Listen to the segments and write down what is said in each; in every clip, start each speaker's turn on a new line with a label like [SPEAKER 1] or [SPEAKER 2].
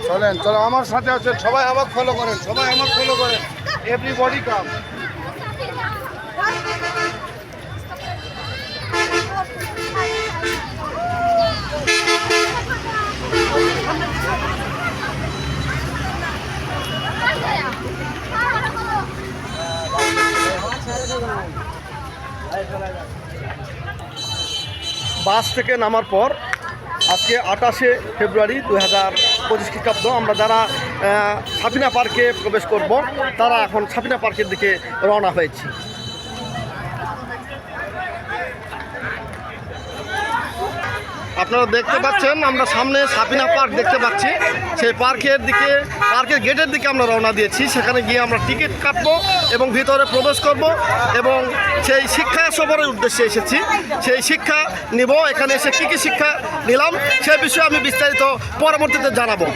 [SPEAKER 1] চলেন চলো আমার সাথে আছেন, সবাই আমাকে ফলো করেন, সবাই আমাকে ফলো করেন, এভরিবডি কাম। বাস থেকে নামার পর আজকে 28শে ফেব্রুয়ারি 2025 খ্রিস্টাব্দ। আমরা যারা সাফিনা পার্কে প্রবেশ করব তারা এখন সাফিনা পার্কের দিকে রওনা হয়েছি। আপনারা দেখতে পাচ্ছেন আমরা সামনে সাফিনা পার্ক দেখতে পাচ্ছি। সেই পার্কের গেটের দিকে আমরা রওনা দিয়েছি। সেখানে গিয়ে আমরা টিকিট কাটবো এবং ভিতরে প্রবেশ করব এবং সেই শিক্ষা সফরের উদ্দেশ্যে এসেছি। সেই শিক্ষা নিব, এখানে এসে কী কী শিক্ষা নিলাম সে বিষয়ে আমি বিস্তারিত পরবর্তীতে জানাবো।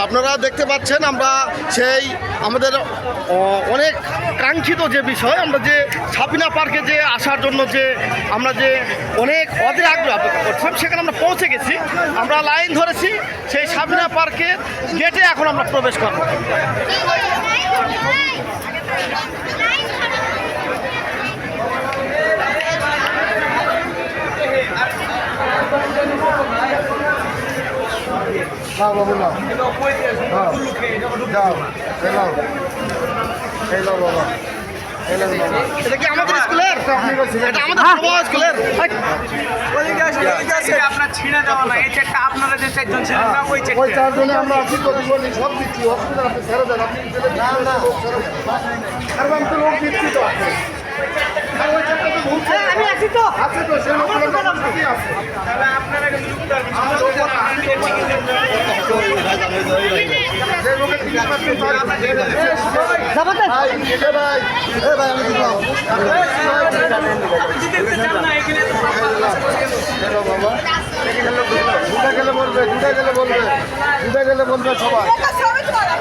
[SPEAKER 1] আপনারা দেখতে পাচ্ছেন আমরা সেই আমাদের অনেক কাঙ্ক্ষিত যে বিষয়, আমরা যে সাফিনা পার্কে যে আসার জন্য যে আমরা যে অনেক অধীর আগ্রহ অপেক্ষা করছিলাম সেখানে আমরা পৌঁছে গেছি। আমরা লাইন ধরেছি, সেই সাফিনা পার্কের গেটে এখন আমরা প্রবেশ করব। না বাবু না, যাও বাবা, এটা কি আমাদের স্কুলের? এটা আমাদের স্কুলের।
[SPEAKER 2] আপনার ছিঁড়ে দেওয়া না, এই চেকটা আপনারা যে চারজন ছিলেন না ওই চেকটা।
[SPEAKER 1] ওই চারজনে আমরা আছি তো বলি সব দিচ্ছি, অসুবিধা আপনি ছেড়ে দেন, আপনি না না আর আমি তো লোক দিচ্ছি তো আপনি। আমি আছি তো, আছে তো সেই লোকগুলো তো আমার সাথেই আছে।
[SPEAKER 2] তাহলে আপনারা কিন্তু
[SPEAKER 1] দুটা গেলে বলবে সবাই,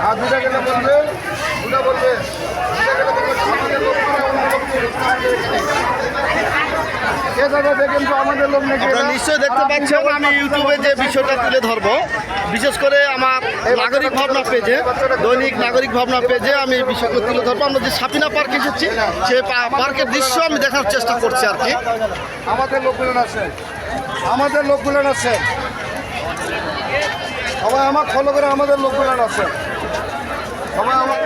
[SPEAKER 1] আর দুটা গেলে বলবে আপনারা নিশ্চয়ই দেখতে পাচ্ছেন আমি ইউটিউবে যে বিষয়টা তুলে ধরবো, বিশেষ করে আমার নাগরিক ভাবনা পেজে, দৈনিক নাগরিক ভাবনা পেজে আমি এই বিষয়টা তুলে ধরবো। আমরা যে সাফিনা পার্ক এসেছি সেই পার্কের দৃশ্য আমি দেখার চেষ্টা করছি আর কি। আমাদের লোকগুলো আছে সবাই আমার ফলো করে, আমাদের লোকগুলো আছে সবাই আমার